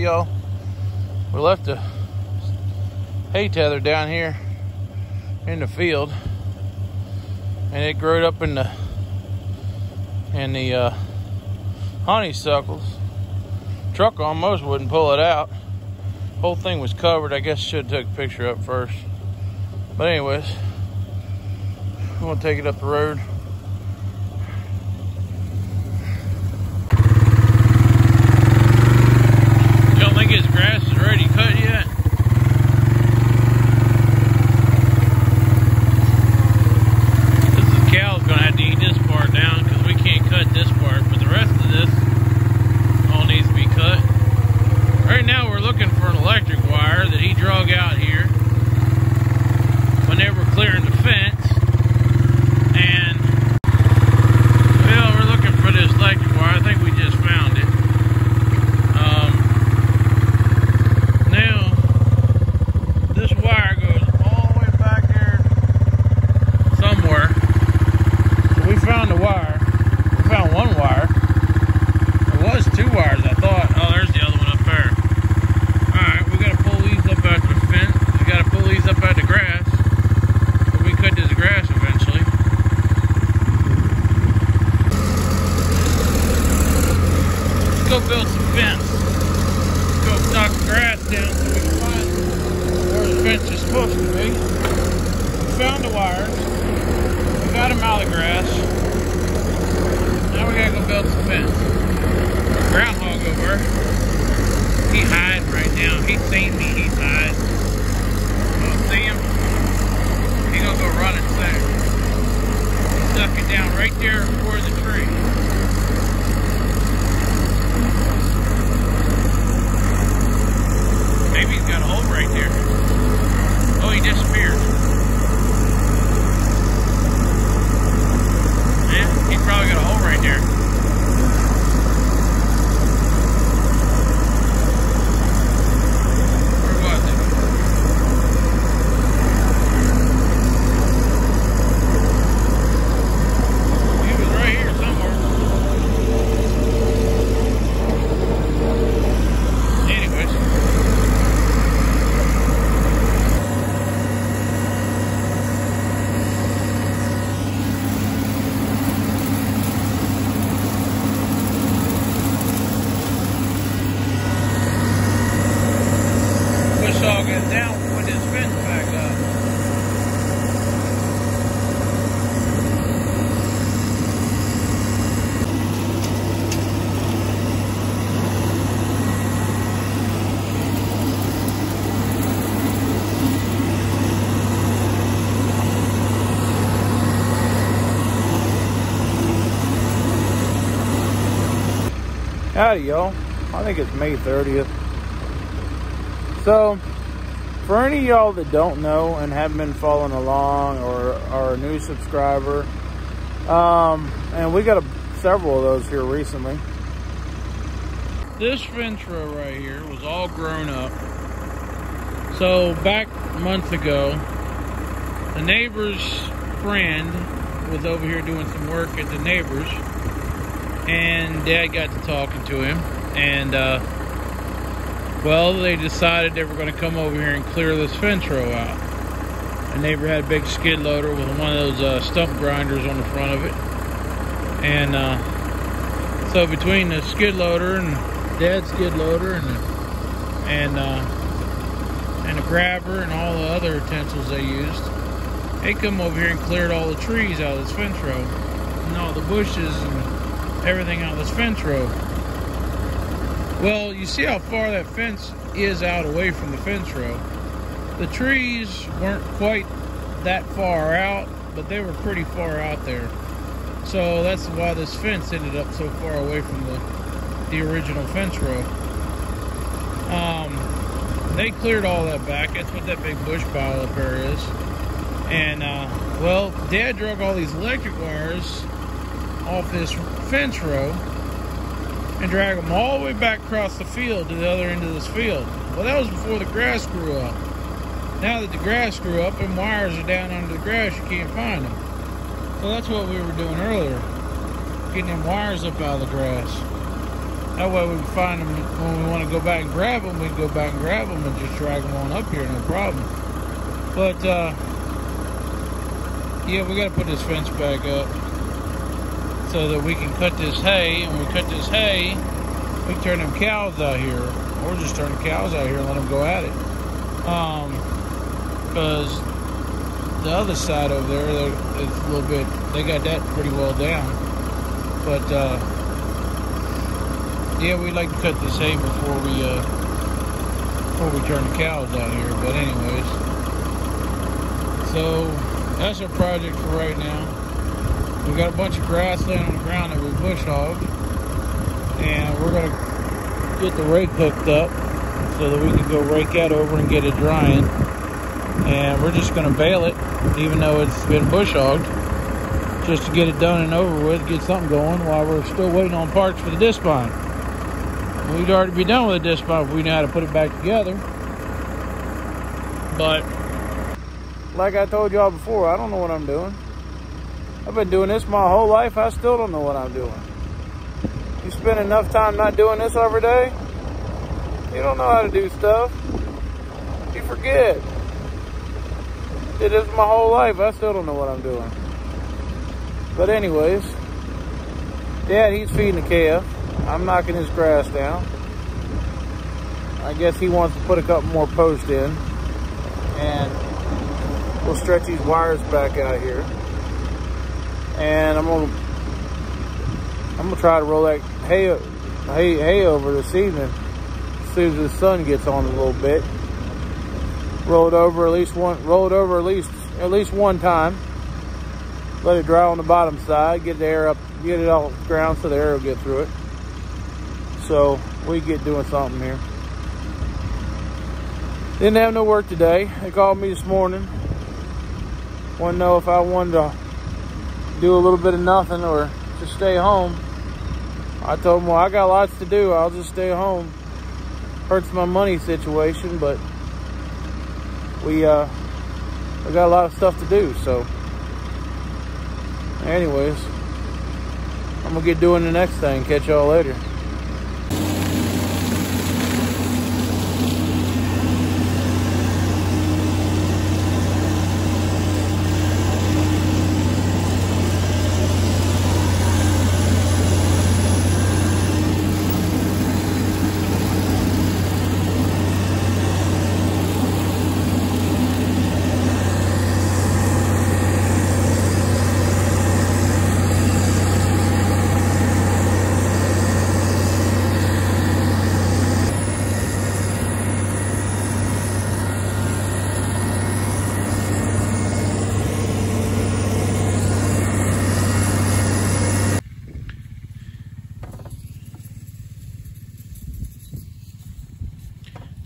y'all. We left the hay tether down here in the field, and it growed up in the honeysuckles. Truck almost wouldn't pull it out. Whole thing was covered. I guess I should have took a picture up first. But anyways, I'm gonna take it up the road. You don't think his grass is ready cut yet? This cow's gonna have to eat this part down because we can't cut this part, but the rest of this all needs to be cut. Right now we're looking for an electric wire that he drug out here when they were clearing the fence, and well, we're looking for this electric wire. I think we just found it. Now this wire goes all the way back there somewhere. So we found the wire. We found one wire. There was two wires, I thought. Oh, there's the other one up there. Alright, we gotta pull these up out the fence. We gotta pull these up out the grass. So we cut this grass eventually. Let's go build some fence. Let's go knock the grass down so we can find where the fence is supposed to be. We found the wires. We got them out of the grass. Now we gotta go build some fence. Groundhog over. He hiding right now. He seen me. He's hiding. Don't see him. He gonna go running soon. He stuck it down right there before the tree. Maybe he's got a hole right there. Oh, he disappeared. Yeah, he's probably got a hole right there. Howdy y'all, I think it's May 30th. So, for any of y'all that don't know and haven't been following along or are a new subscriber, and we got several of those here recently. This fence row right here was all grown up. So back months ago, the neighbor's friend was over here doing some work at the neighbor's, and Dad got to talking to him, and well, they decided they were going to come over here and clear this fence row out. The neighbor had a big skid loader with one of those stump grinders on the front of it, and so between the skid loader and Dad's skid loader and a grabber and all the other utensils they used, they come over here and cleared all the trees out of this fence row and all the bushes and everything out of this fence row. Well, you see how far that fence is out away from the fence row. The trees weren't quite that far out, but they were pretty far out there. So that's why this fence ended up so far away from the original fence row. They cleared all that back. That's what that big bush pile up there is. And well, Dad drug all these electric wires off this fence row and drag them all the way back across the field to the other end of this field. Well, that was before the grass grew up. Now that the grass grew up and wires are down under the grass, you can't find them. So that's what we were doing earlier, getting them wires up out of the grass. That way we can find them when we want to go back and grab them. We can go back and grab them and just drag them on up here, no problem. But yeah, we got to put this fence back up so that we can cut this hay. And when we cut this hay, we can turn them cows out here, or just turn the cows out here and let them go at it. Because the other side over there, it's a little bit, they got that pretty well down. But yeah, we like to cut this hay before we turn the cows out here. But anyways, so that's our project for right now. We got a bunch of grass laying on the ground that we bush hogged, and we're gonna get the rake hooked up so that we can go rake that over and get it drying. And we're just gonna bale it, even though it's been bush hogged, just to get it done and over with, get something going while we're still waiting on parts for the diskbine. We'd already be done with the diskbine if we knew how to put it back together. But like I told y'all before, I don't know what I'm doing. I've been doing this my whole life. I still don't know what I'm doing. You spend enough time not doing this every day, you don't know how to do stuff. You forget. Did this my whole life. I still don't know what I'm doing. But anyways, Dad, he's feeding the calf. I'm knocking his grass down. I guess he wants to put a couple more posts in, and we'll stretch these wires back out here. And I'm gonna try to roll that hay over this evening as soon as the sun gets on a little bit. Roll it over at least one time. Let it dry on the bottom side. Get the air up, get it off the ground so the air will get through it. So we get doing something here. Didn't have no work today. They called me this morning. Want to know if I wanted to do a little bit of nothing or just stay home. I told them, well, I got lots to do. I'll just stay home. Hurts my money situation, but we got a lot of stuff to do. So anyways, I'm gonna get doing the next thing. Catch y'all later.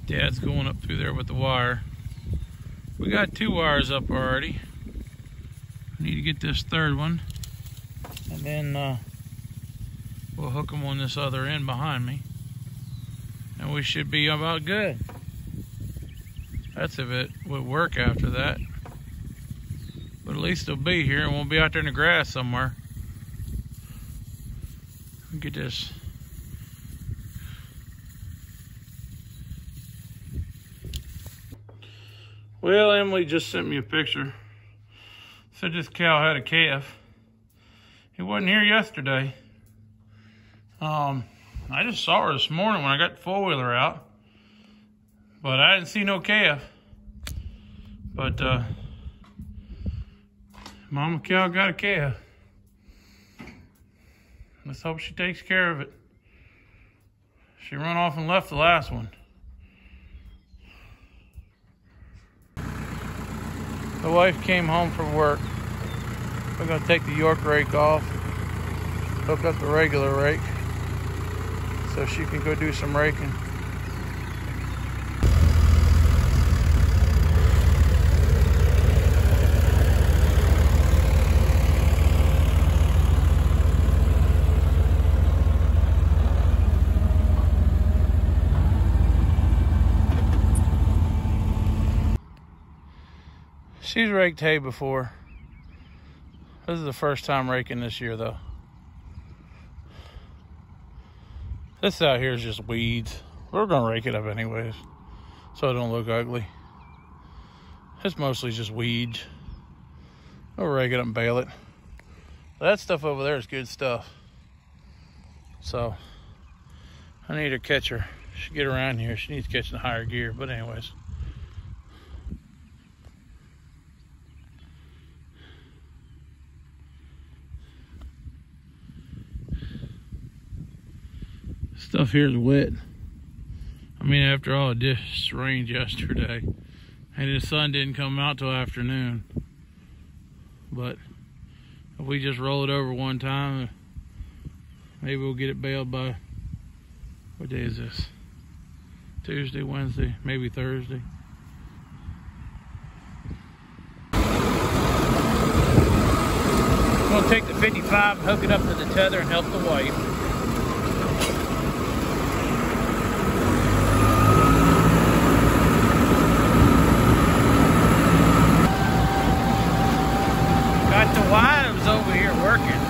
Dad's going up through there with the wire. We got 2 wires up already. I need to get this third one, and then we'll hook them on this other end behind me, and we should be about good. That's if it would work after that. But at least it'll be here and won't be out there in the grass somewhere. Get this. Well, Emily just sent me a picture. Said this cow had a calf. He wasn't here yesterday. I just saw her this morning when I got the 4-wheeler out. But I didn't see no calf. But mama cow got a calf. Let's hope she takes care of it. She run off and left the last one. The wife came home from work. We're gonna take the York rake off, hook up the regular rake, so she can go do some raking. She's raked hay before. This is the first time raking this year though. This out here is just weeds. We're gonna rake it up anyways, so it don't look ugly. It's mostly just weeds. We'll rake it up and bale it. That stuff over there is good stuff. So I need to catch her. She should get around here. She needs catching the higher gear. But anyways. Stuff here is wet. I mean, after all, it just rained yesterday. And the sun didn't come out till afternoon. But if we just roll it over one time, maybe we'll get it baled by, what day is this? Tuesday, Wednesday, maybe Thursday. I'm gonna take the 55 and hook it up to the tether and help the wife. Got the wives over here working.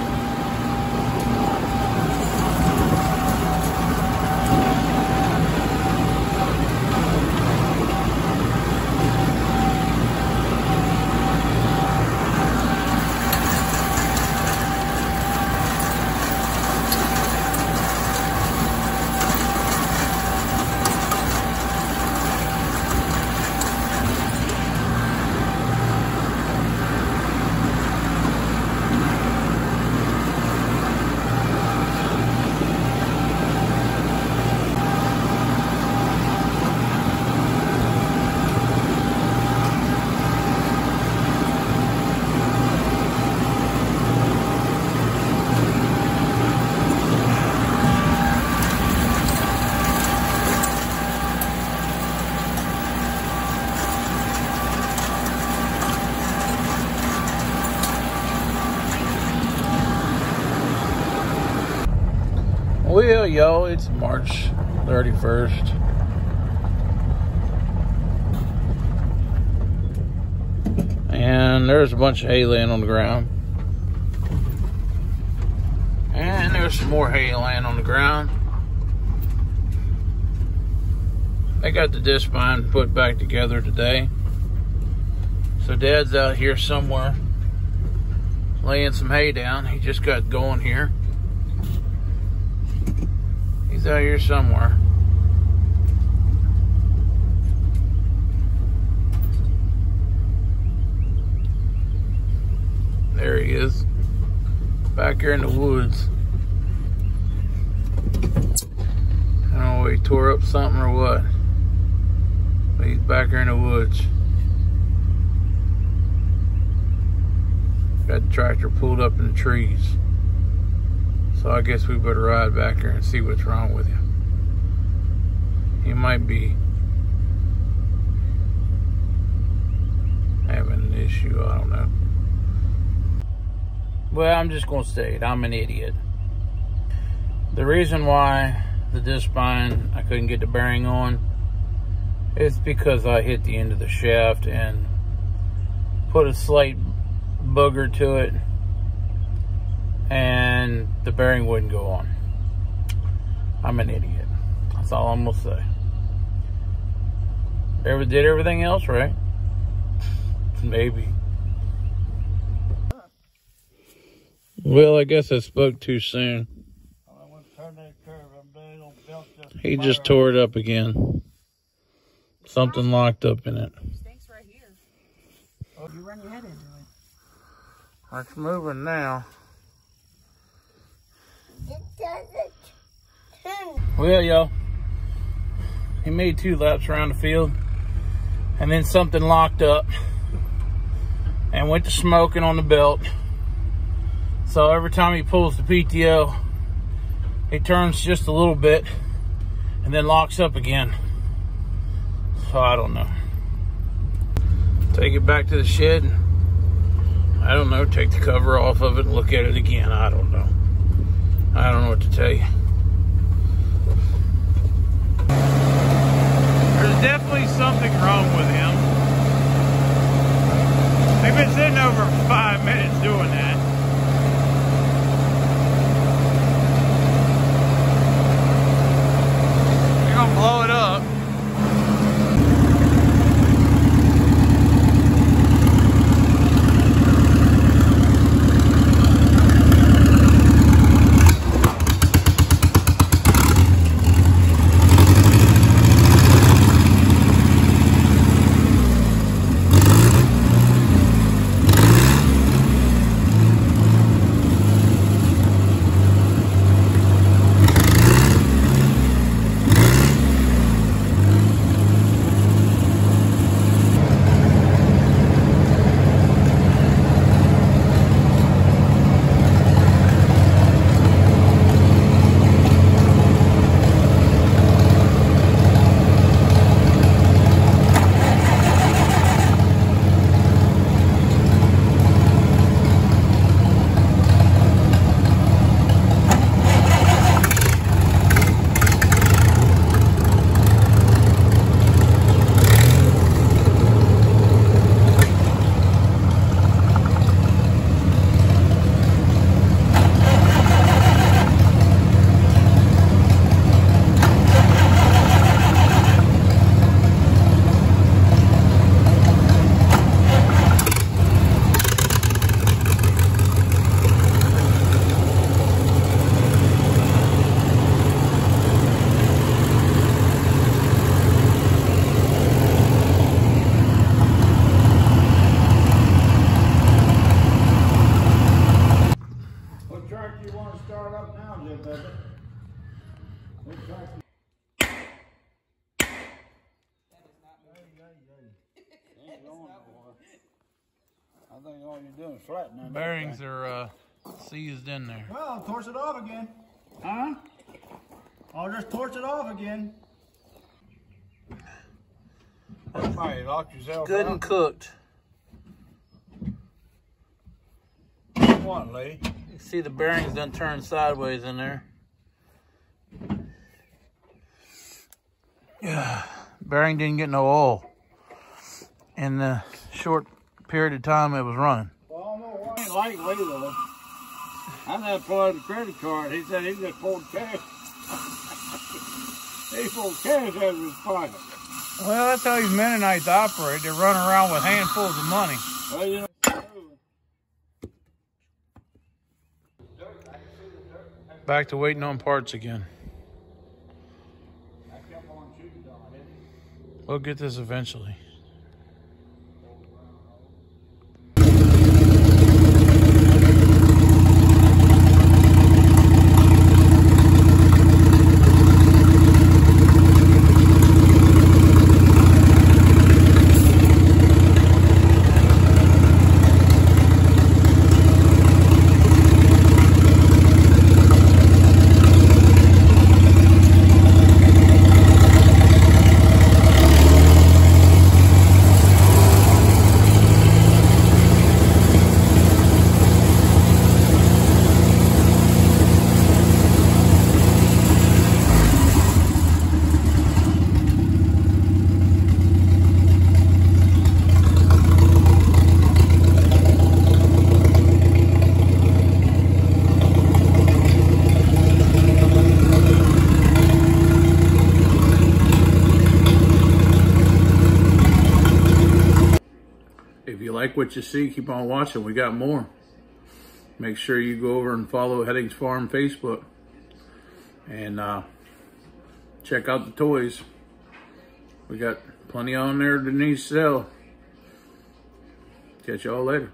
Well, yo, it's March 31st. And there's a bunch of hay laying on the ground. And there's some more hay laying on the ground. I got the diskbine put back together today. So Dad's out here somewhere laying some hay down. He just got going here. He's out here somewhere. There he is. Back here in the woods. I don't know if he tore up something or what. But he's back here in the woods. Got the tractor pulled up in the trees. So I guess we better ride back here and see what's wrong with him. He might be having an issue, I don't know. Well, I'm just going to say it. I'm an idiot. The reason why the diskbine I couldn't get the bearing on is because I hit the end of the shaft and put a slight booger to it, and the bearing wouldn't go on. I'm an idiot. That's all I'm gonna say. Did everything else right? Maybe. Well, I guess I spoke too soon. He just tore it up again. Something locked up in it. Stinks right here. Oh, you run your head into it. It's moving now. It doesn't turn. Well, y'all, he made 2 laps around the field, and then something locked up and went to smoking on the belt. So every time he pulls the PTO, it turns just a little bit and then locks up again. So I don't know. Take it back to the shed. I don't know, take the cover off of it and look at it again. I don't know. I don't know what to tell you. There's definitely something wrong with him. They've been sitting over for 5 minutes doing that. tractor you want to start up now, Jim, baby? Which tractor? Ain't going nowhere. I think all you're doing is flattening that Bearings thing. are seized in there. Well, I'll torch it off again. Huh? I'll just torch it off again. Somebody locked yourself Good up. and cooked. What, Lee? You see the bearings done turned sideways in there. Yeah, bearing didn't get no oil in the short period of time it was running. Well, I don't know why. Ain't like Lee though. I had to pull out the credit card. He said he just pulled cash. He pulled cash out of his pocket. Well, that's how these Mennonites operate. They run around with handfuls of money. Well, you know. Back to waiting on parts again. We'll get this eventually. If you like what you see, keep on watching. We got more. Make sure you go over and follow Headings Farm Facebook. And check out the toys. We got plenty on there that needs to sell. Catch y'all later.